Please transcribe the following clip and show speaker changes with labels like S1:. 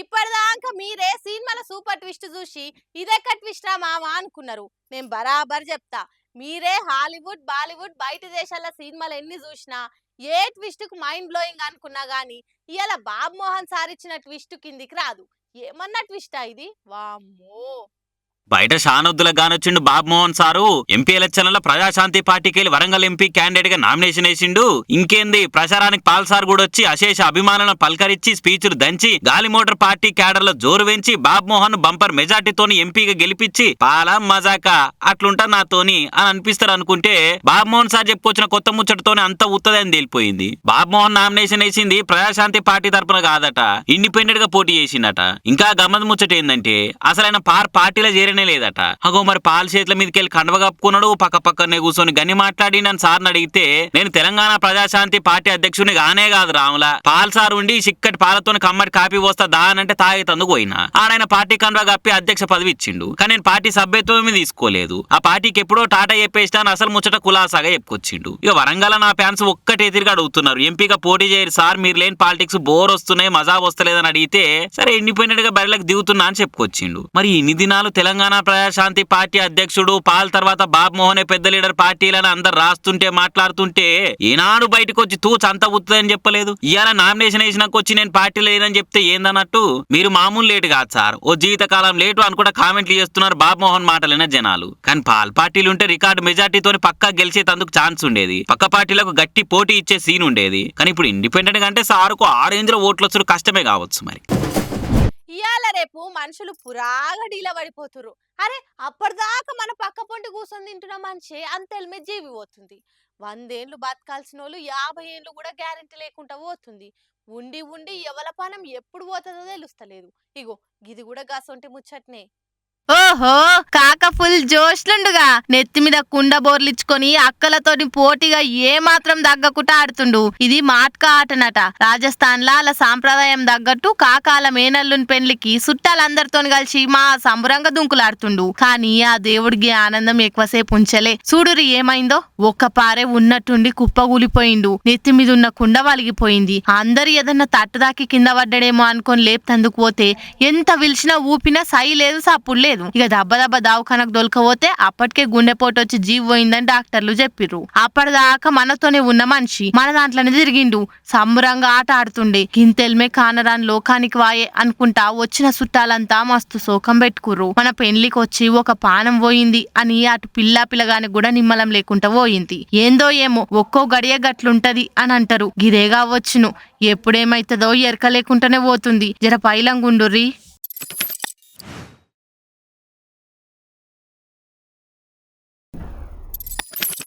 S1: ఇప్పటిదాకా మీరే సినిమాల సూపర్ ట్విస్ట్ చూసి ఇదెక్క ట్విస్ట్ రా మావా అనుకున్నారు. నేను బరాబర్ చెప్తా. మీరే హాలీవుడ్ బాలీవుడ్ బయట దేశాల సినిమాలు ఎన్ని చూసినా ఏ ట్విస్ట్ కు మైండ్ బ్లోయింగ్ అనుకున్నా గానీ ఇవాళ బాబు మోహన్ సార్ ఇచ్చిన ట్విస్ట్ కిందికి రాదు. ఏమన్నా ట్విస్టా ఇది? వామ్మో!
S2: బయట షానొద్దులకు గానొచ్చిండు బాబు మోహన్ సారు. ఎంపీ ఎలక్షన్ల ప్రజాశాంతి పార్టీకి వెళ్ళి వరంగల్ ఎంపీ క్యాండిడేట్ గా నామినేషన్ వేసిండు. ఇంకేంది ప్రచారానికి పాల్ సార్ కూడా వచ్చి అశేష అభిమానులను పలకరించి స్పీచ్లు దంచి గాలి మోటార్ పార్టీ క్యాడర్ లో జోరు వెంచి బాబు మోహన్ బంపర్ మెజార్టీతోని ఎంపీగా గెలిపించి పాల మజాక అట్లుంటా నాతోని అని అనిపిస్తారు అనుకుంటే బాబు మోహన్ సార్ చెప్పుకొచ్చిన కొత్త ముచ్చటతోనే అంత ఉత్తదని తేలిపోయింది. బాబు మోహన్ నామినేషన్ వేసింది ప్రజాశాంతి పార్టీ తరపున కాదట, ఇండిపెండెంట్ గా పోటీ చేసిండట. ఇంకా గమ్మత్ ముచ్చట ఏందంటే అసలు ఆయన పార్టీలో లేదట. అగో మరి పాల చేతుల మీదకి వెళ్ళి కండవ కప్పుకున్నాడు, పక్క పక్కనే కూర్చొని గని మాట్లాడి నన్ను సార్ని అడిగితే నేను తెలంగాణ ప్రజాశాంతి పార్టీ అధ్యక్షుని గానే కాదు రాముల, పాల్ సార్ ఉండి చిక్కటి పాలతో కమ్మటి కాపీ పోస్తా దా అంటే తాగేతందుకు పోయినా ఆడైన పార్టీ కండవ కప్పి అధ్యక్ష పదవి ఇచ్చిండు. కానీ నేను పార్టీ సభ్యత్వం తీసుకోలేదు. ఆ పార్టీకి ఎప్పుడో టాటా చెప్పేస్తాను అసలు ముచ్చట కులాసాగా చెప్పుకొచ్చిండు. ఇక వరంగల్ నా ఫ్యాన్స్ ఒక్కటే తిరిగి అడుగుతున్నారు, ఎంపీగా పోటీ చేయరు సార్, మీరు లేని పాలిటిక్స్ బోర్ వస్తున్నాయి మజా వస్తలేదని అడిగితే సరే ఇండిపెండెంట్ గా బరిలకు దిగుతున్నా అని చెప్పుకొచ్చిండు. మరి ఇన్ని దినాలు తెలంగాణ ప్రజాశాంతి పార్టీ అధ్యక్షుడు పాల్ తర్వాత బాబు మోహనే పెద్ద లీడర్ పార్టీలని అందరు రాస్తుంటే మాట్లాడుతుంటే ఈనాడు బయటకు వచ్చి తూచ్ అంత ఉత్తదని చెప్పలేదు. ఇవాళ నామినేషన్ వేసినాక వచ్చి నేను పార్టీ లేదని చెప్తే ఏందన్నట్టు? మీరు మామూలు లేటు కాదు సార్, ఓ జీవితకాలం లేటు అనుకుంటా కామెంట్లు చేస్తున్నారు బాబు మోహన్ మాటలైన జనాలు. కానీ పాల్ పార్టీలు ఉంటే రికార్డు మెజార్టీతో పక్కా గెలిచేందుకు ఛాన్స్ ఉండేది, పక్క పార్టీలకు గట్టి పోటీ ఇచ్చే సీన్ ఉండేది. కానీ ఇప్పుడు ఇండిపెండెంట్ గా అంటే సారుకు 6 రేంజ్ లో ఓట్లు వచ్చుడు కష్టమే కావచ్చు. మరి
S1: ఇయాల రేపు మనుషులు పురాగా డీల పడిపోతురు. అరే అప్పటిదాకా మన పక్క పొంటి కూర్చొని తింటున్న మనిషి అంత ఎల్మే జీవి పోతుంది. 100 ఏళ్ళు బతకాల్సిన వాళ్ళు 50 ఏళ్ళు కూడా గ్యారెంటీ లేకుండా పోతుంది. ఉండి ఉండి ఎవల పానం ఎప్పుడు పోతుందో తెలుస్తలేదు. ఇగో గిది కూడా గాసొంటి ముచ్చట్నే.
S3: ఓహో కాక ఫుల్ జోష్లుండుగా నెత్తి మీద కుండ బోర్లిచ్చుకొని అక్కలతోని పోటీగా ఏ మాత్రం దగ్గకుండా ఆడుతుండు. ఇది మాట్కా ఆటనట. రాజస్థాన్ లా అలా సాంప్రదాయం తగ్గట్టు కాకాల మేనల్లుని పెళ్లికి చుట్టాలందరితో కలిసి మా సంబురంగా దుంకులాడుతుండు. కానీ ఆ దేవుడికి ఆనందం ఎక్కువసేపు ఉంచలే. చూడురి ఏమైందో, ఒక్క పారే ఉన్నట్టుండి కుప్పగూలిపోయిండు. నెత్తి మీద ఉన్న కుండ వలిగిపోయింది. అందరు ఏదన్నా తట్టుదాకి కింద పడ్డాడేమో అనుకొని లేపుతందుకు పోతే ఎంత విలిచినా ఊపినా సై లేదు సప్పుడు లేదు. ఇక దెబ్బ దావఖానకు దొలకపోతే అప్పటికే గుండెపోటు వచ్చి జీవి పోయిందని డాక్టర్లు చెప్పిర్రు. అప్పటిదాకా మనతోనే ఉన్న మనిషి మన దాంట్లోనే తిరిగిండు. సంబరంగా ఆట ఆడుతుండే. గింతెల్మే కానరాని లోకానికి వాయే అనుకుంటా వచ్చిన చుట్టాలంతా మస్తు శోకం పెట్టుకుర్రు. మన పెళ్లికి వచ్చి ఒక పానం పోయింది అని అటు పిల్లగానికి కూడా నిమ్మలం లేకుండా పోయింది. ఏందో ఏమో ఒక్కో గడియ గట్లుంటది అని అంటారు. గిదేగా వచ్చును, ఎప్పుడేమైతుందో ఎరక లేకుండానే పోతుంది. జర పైలంగుండుర్రి.